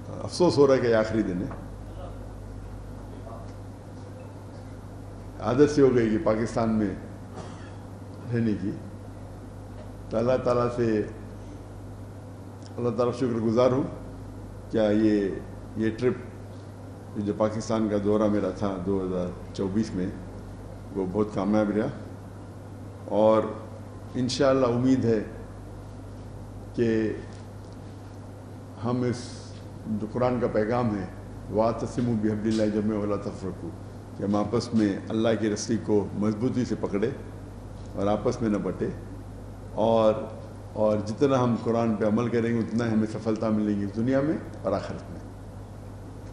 افسوس ہو رہا ہے کہ آخری دن ہے. عادت سے ہو گئی کہ پاکستان میں رہنے کی. تو اللہ تعالیٰ سے شکر گزار ہوں. کیا یہ ٹرپ جو پاکستان کا دورہ میرا تھا 2024 میں وہ بہت کامیاب رہا, اور انشاءاللہ امید ہے کہ ہم اس جو قرآن کا پیغام ہے وَاعْتَصِمُوا بِحَبْلِ اللَّهِ جَمِيعًا وَلَا تَفَرَّقُوا, کہ ہم آپس میں اللہ کی رسی کو مضبوطی سے پکڑے اور آپس میں نہ بٹے, اور جتنا ہم قرآن پہ عمل کریں گے اتنا ہمیں سفلتا ملے گی دنیا میں اور آخرت میں.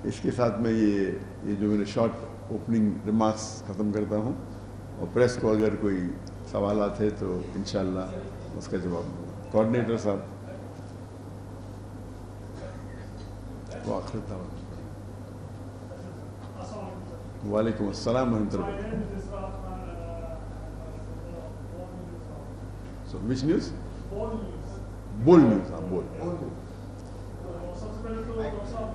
اس کے ساتھ میں یہ جو میرے شارٹ اوپننگ ریمارکس ختم کرتا ہوں, اور پریس کو اگر کوئی سوالات ہے تو انشاءاللہ اس کا جواب دوں گا. کوآرڈینیٹر صاحب. وعلیکم السلام ورحمۃ اللہ. So which news? بول نیوز. ہاں بول. سب سے پہلے تو ڈاکٹر صاحب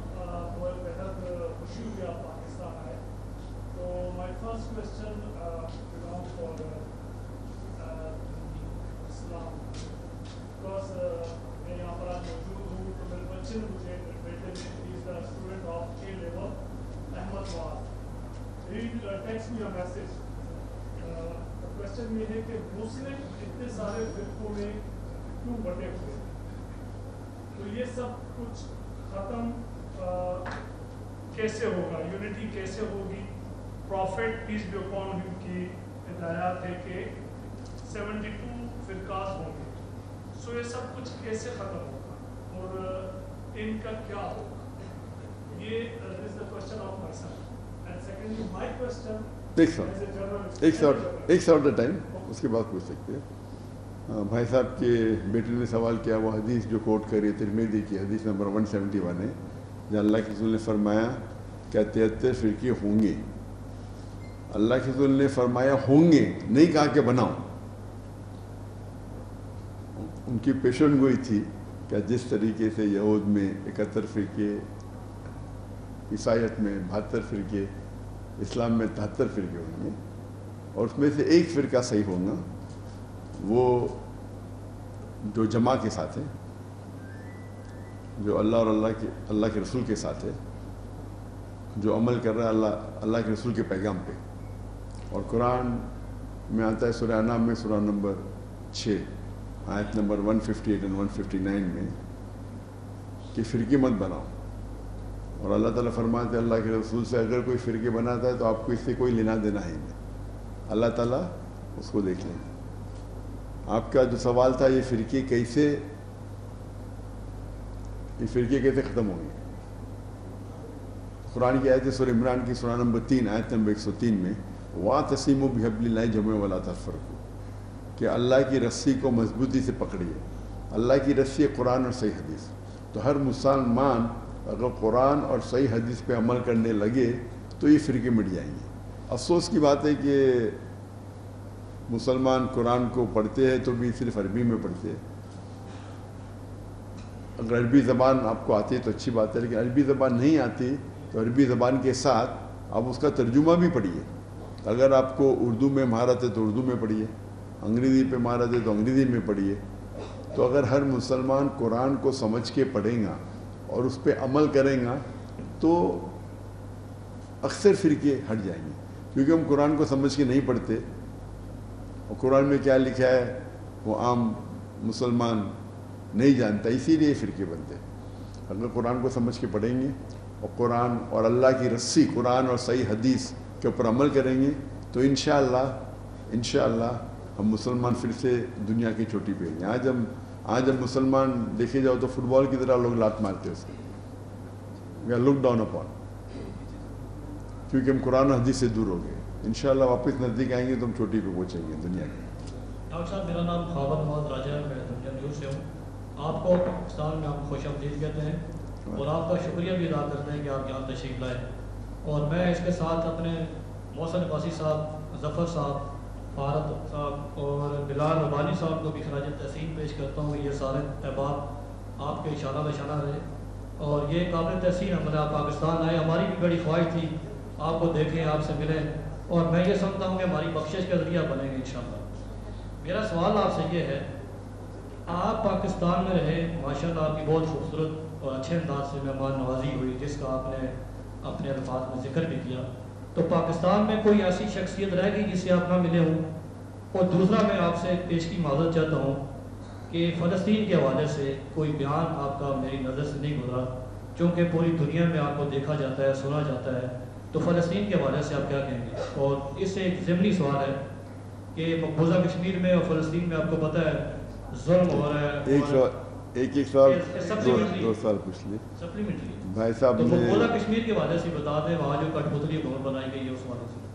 بہت بہت خوشی ہوئی آپ پاکستان آئے. تو my first question belong for Islam, because میں یہاں پر آج موجود ہوں تو میرے بچے نے مجھے بیٹے نے ہی is the student of A level Ahmed was, he text me a message. Question یہ ہے کہ مسلم اتنے سارے فرقوں میں کیوں بٹے ہوئے, تو یہ سب کچھ ختم کیسے ہوگا, یونٹی کیسے ہوگی. Prophet piece be upon him کی ہدایات ہے کہ 72 فرقات ہوں گے, سو یہ سب کچھ کیسے ختم ہوگا اور ان کا کیا ہوگا, یہ is the question of myself. And secondly my question ایک سوال ٹائم اس کے بعد پوچھ سکتے ہیں. بھائی صاحب کے بیٹے نے سوال کیا, وہ حدیث جو کوٹ کری ترمذی کی حدیث نمبر 171 ہے, جہاں اللہ کے رسول نے فرمایا کہ 73 فرقے ہوں گے. اللہ کے رسول نے فرمایا ہوں گے, نہیں کہا کہ بناؤ. ان کی پیشن گوئی تھی کہ جس طریقے سے یہود میں 71 فرقے, عیسائیت میں 72 فرقے, اسلام میں 73 فرقے ہوں گے, اور اس میں سے ایک فرقہ صحیح ہوگا, وہ جو جماع کے ساتھ ہے, جو اللہ اور اللہ کے رسول کے ساتھ ہے, جو عمل کر رہا ہے اللہ کے رسول کے پیغام پہ. اور قرآن میں آتا ہے سورہ انعام میں سورہ نمبر 6 آیت نمبر 158 اور 159 میں کہ فرقے مت بناؤ. اور اللہ تعالیٰ فرماتے ہیں اللہ کے رسول سے اگر کوئی فرقے بناتا ہے تو آپ کو اس سے کوئی لینا دینا ہے نہیں, اللہ تعالیٰ اس کو دیکھ لیں. آپ کا جو سوال تھا یہ فرقے کیسے ختم ہوں گے, قرآن کی آیت ہے سورہ عمران کی سورہ نمبر 3 آیت نمبر 103 میں وَاعْتَصِمُوا بِحَبْلِ اللَّهِ جَمِيعًا وَلَا تَفَرَّقُوا, کہ اللہ کی رسی کو مضبوطی سے پکڑیے. اللہ کی رسی ہے قرآن اور صحیح حدیث. تو ہر مسلمان اگر قرآن اور صحیح حدیث پہ عمل کرنے لگے تو یہ فرقے مٹ جائیں گے. افسوس کی بات ہے کہ مسلمان قرآن کو پڑھتے ہیں تو بھی صرف عربی میں پڑھتے ہیں. اگر عربی زبان آپ کو آتی ہے تو اچھی بات ہے, لیکن عربی زبان نہیں آتی تو عربی زبان کے ساتھ آپ اس کا ترجمہ بھی پڑھیے. اگر آپ کو اردو میں مہارت ہے تو اردو میں پڑھیے, انگریزی پہ مہارت ہے تو انگریزی میں پڑھیے. تو اگر ہر مسلمان قرآن کو سمجھ کے پڑھیں گا اور اس پہ عمل کریں گا تو اکثر فرقے ہٹ جائیں گے, کیونکہ ہم قرآن کو سمجھ کے نہیں پڑھتے, اور قرآن میں کیا لکھا ہے وہ عام مسلمان نہیں جانتا, اسی لیے فرقے بنتے. اگر قرآن کو سمجھ کے پڑھیں گے اور قرآن اور اللہ کی رسی قرآن اور صحیح حدیث کے اوپر عمل کریں گے تو انشاءاللہ ہم مسلمان پھر سے دنیا کی چوٹی پہ ہیں. آج ہم مسلمان دیکھے جاؤ تو فٹ بال کی طرح لوگ لات مارتے ہیں اس کو, we are look down upon, کیونکہ ہم قرآن و حدیث سے دور ہو گئے. انشاءاللہ واپس نزدیک آئیں گے تو ہم چوٹی پہ پہنچیں گے دنیا کی. ڈاکٹر صاحب میرا نام خاور محمد راجہ ہے, میں جنگجو سے ہوں. آپ کو پاکستان میں ہم خوش آمدید کہتے ہیں اور آپ کا شکریہ بھی ادا کرتے ہیں کہ آپ یہاں تشریف لائے. اور میں اس کے ساتھ اپنے محسن عباسی صاحب, ظفر صاحب, فارد صاحب اور بلال ربانی صاحب کو بھی خراج تحسین پیش کرتا ہوں. یہ سارے احباب آپ کے اشارہ بشانہ رہے اور یہ قابل تحسین عمل ہے. آپ پاکستان آئے, ہماری بھی بڑی خواہش تھی آپ کو دیکھیں, آپ سے ملیں, اور میں یہ سمجھتا ہوں کہ ہماری بخشش کا ذریعہ بنیں گے انشاءاللہ. میرا سوال آپ سے یہ ہے, آپ پاکستان میں رہے, ماشاءاللہ آپ کی بہت خوبصورت اور اچھے انداز سے مہمان نوازی ہوئی جس کا آپ نے اپنے الفاظ میں ذکر بھی کیا, تو پاکستان میں کوئی ایسی شخصیت رہ گئی جس سے آپ نہ ملے ہوں؟ اور دوسرا میں آپ سے پیش کی معذرت چاہتا ہوں کہ فلسطین کے حوالے سے کوئی بیان آپ کا میری نظر سے نہیں گزرا, چونکہ پوری دنیا میں آپ کو دیکھا جاتا ہے, سنا جاتا ہے, تو فلسطین کے حوالے سے آپ کیا کہیں گے؟ اور اس سے ایک ضمنی سوال ہے کہ مقبوضہ کشمیر میں اور فلسطین میں آپ کو پتہ ہے ظلم ہو رہا ہے. ایک سوال, دو سوال پوچھ لیں سپلیمنٹری بھائی صاحب. تو مقبوضہ کشمیر کے حوالے سے بتا دیں, وہاں جو کٹ پتلی حکومت بنائی گئی ہے اس حوالے سے.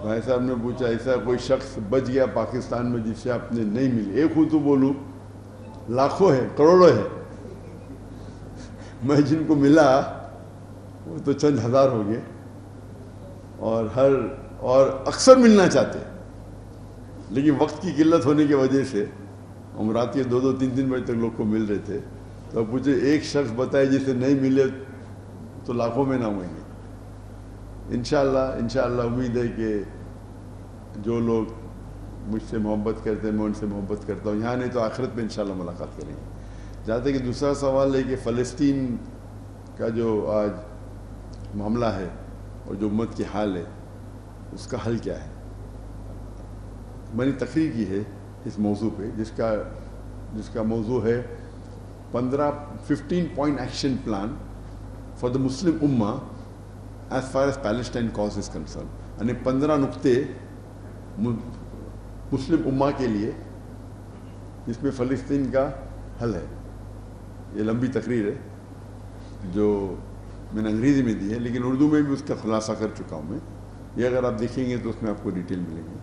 بھائی صاحب نے پوچھا ایسا کوئی شخص بچ گیا پاکستان میں جس سے آپ نے نہیں ملی؟ ایک ہوں تو بولوں, لاکھوں ہے, کروڑوں ہے. میں جن کو ملا وہ تو چند ہزار ہو گئے, اور اکثر ملنا چاہتے, لیکن وقت کی قلت ہونے کی وجہ سے ہم رات کے 2-3 بجے تک لوگ کو مل رہے تھے. تو اب مجھے ایک شخص بتائے جسے نہیں ملے تو لاکھوں میں نہ ہوئیں گے. انشاءاللہ امید ہے کہ جو لوگ مجھ سے محبت کرتے ہیں میں ان سے محبت کرتا ہوں, یہاں نہیں تو آخرت میں انشاءاللہ ملاقات کریں گے. جہاں تک کہ دوسرا سوال ہے کہ فلسطین کا جو آج معاملہ ہے اور جو امت کی حال ہے اس کا حل کیا ہے. میں نے تقریر کی ہے اس موضوع پہ جس کا موضوع ہے 15 point action plan for the Muslim Ummah as far as Palestine cause is concerned. یعنی 15 نقطے مسلم امہ کے لیے جس میں فلسطین کا حل ہے. یہ لمبی تقریر ہے جو میں نے انگریزی میں دی ہے, لیکن اردو میں بھی اس کا خلاصہ کر چکا ہوں میں. یہ اگر آپ دیکھیں گے تو اس میں آپ کو ڈیٹیل ملیں گے.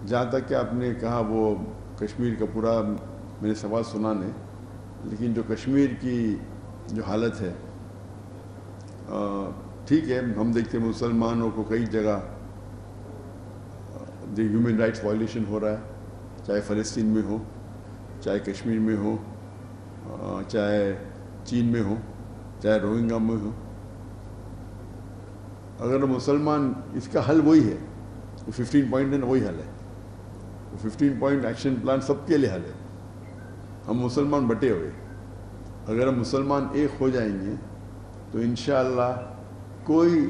جہاں تک کہ آپ نے کہا وہ کشمیر کا پورا میں نے سوال سنا نہیں, لیکن جو کشمیر کی جو حالت ہے ٹھیک ہے, ہم دیکھتے ہیں مسلمانوں کو کئی جگہ ہیومن رائٹس وائلیشن ہو رہا ہے, چاہے فلسطین میں ہو, چاہے کشمیر میں ہو, چاہے چین میں ہو, چاہے روہنگا میں ہو. اگر مسلمان, اس کا حل وہی ہے, وہ 15 پوائنٹ ہے نا, وہی حل ہے. وہ 15 پوائنٹ ایکشن پلان سب کے لیے حل ہے. ہم مسلمان بٹے ہوئے, اگر ہم مسلمان ایک ہو جائیں گے تو انشاءاللہ کوئی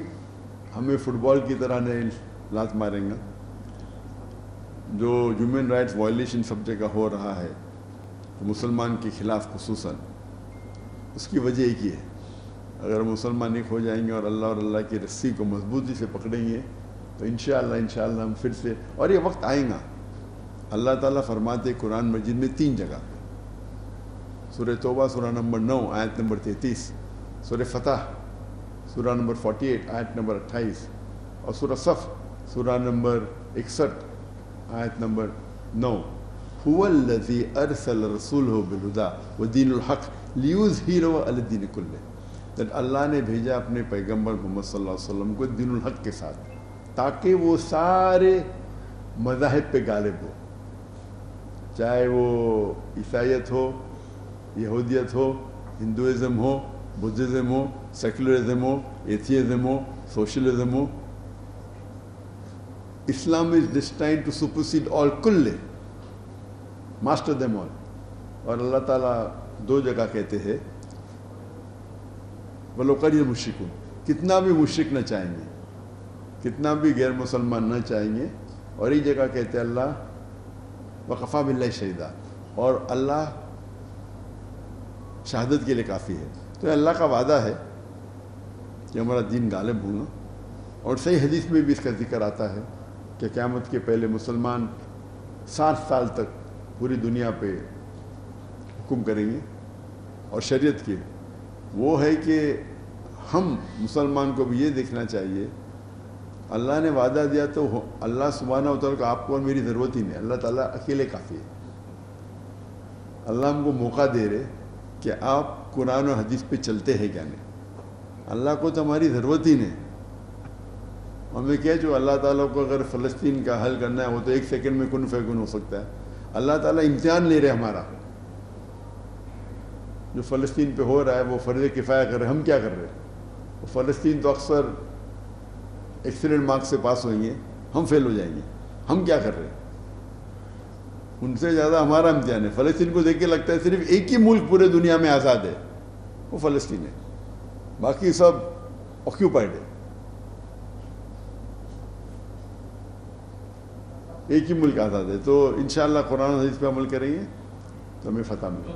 ہمیں فٹ بال کی طرح نہیں لات ماریں گا. جو ہیومن رائٹس وائلیشن سب جگہ ہو رہا ہے مسلمان کے خلاف خصوصاً, اس کی وجہ ایک ہی ہے, اگر مسلمان ایک ہو جائیں گے اور اللہ کی رسی کو مضبوطی سے پکڑیں گے تو انشاءاللہ ہم پھر سے, اور یہ وقت آئیں گا. اللہ تعالیٰ فرماتے قرآن مجید میں 3 جگہ, سورہ توبہ سورہ نمبر 9 آیت نمبر 33, سورہ فتح سورہ نمبر 48 آیت نمبر 28, اور سورہ صف سورہ نمبر 61 آیت نمبر 9, هو الذی ارسل رسولہ بالہدی ودین الحق لیظہرہ علی الدین کلہ. اللہ نے بھیجا اپنے پیغمبر محمد صلی اللہ علیہ وسلم کو دین الحق کے ساتھ تاکہ وہ سارے مذاہب پہ غالب ہو, چاہے وہ عیسائیت ہو, یہودیت ہو, ہندوازم ہو, بدھزم ہو, سیکولرزم ہو, ایتھیزم ہو, سوشلزم ہو. اسلام is destined to supersede all کل, ماسٹر دیم آل. اور اللہ تعالیٰ 2 جگہ کہتے ہیں وَلَوْ قَرِيَ الْمُشْرِكُونَ, کتنا بھی مشرک نہ چاہیں گے, کتنا بھی غیر مسلمان نہ چاہیں گے. اور ایک جگہ کہتے ہیں اللہ وَقَفَى بِاللَّهِ شَهِيدًا, اور اللہ شہادت کے لیے کافی ہے. تو اللہ کا وعدہ ہے کہ ہمارا دین غالب ہوگا. اور صحیح حدیث میں بھی اس کا ذکر آتا ہے کہ قیامت کے پہلے مسلمان 60 سال تک پوری دنیا پہ حکم کریں گے. اور شریعت کے وہ ہے کہ ہم مسلمان کو بھی یہ دیکھنا چاہیے, اللہ نے وعدہ دیا تو اللہ سبحانہ و تعالیٰ کو آپ کو اور میری ضرورت ہی نہیں, اللہ تعالیٰ اکیلے کافی ہے. اللہ ہم کو موقع دے رہے کہ آپ قرآن و حدیث پہ چلتے ہیں کیا نہیں. اللہ کو تو ہماری ضرورت ہی نہیں. ہمیں کیا, جو اللہ تعالیٰ کو اگر فلسطین کا حل کرنا ہے وہ تو 1 سیکنڈ میں کن فیکن ہو سکتا ہے. اللہ تعالیٰ امتحان لے رہے ہمارا, جو فلسطین پہ ہو رہا ہے وہ فرض کفایہ کر رہے ہیں، ہم کیا کر رہے ہیں؟ وہ فلسطین تو اکثر ایکسیلنٹ مارکس سے پاس ہوئیں گے، ہم فیل ہو جائیں گے، ہم کیا کر رہے ہیں؟ ان سے زیادہ ہمارا امتحان ہے۔ فلسطین کو دیکھ کے لگتا ہے صرف ایک ہی ملک پورے دنیا میں آزاد ہے، وہ فلسطین ہے، باقی سب آکیوپائڈ ہے۔ ایک ہی ملک آزاد ہے۔ تو انشاءاللہ قرآن و حدیث پہ عمل کریں گے تو ہمیں فتح ملے۔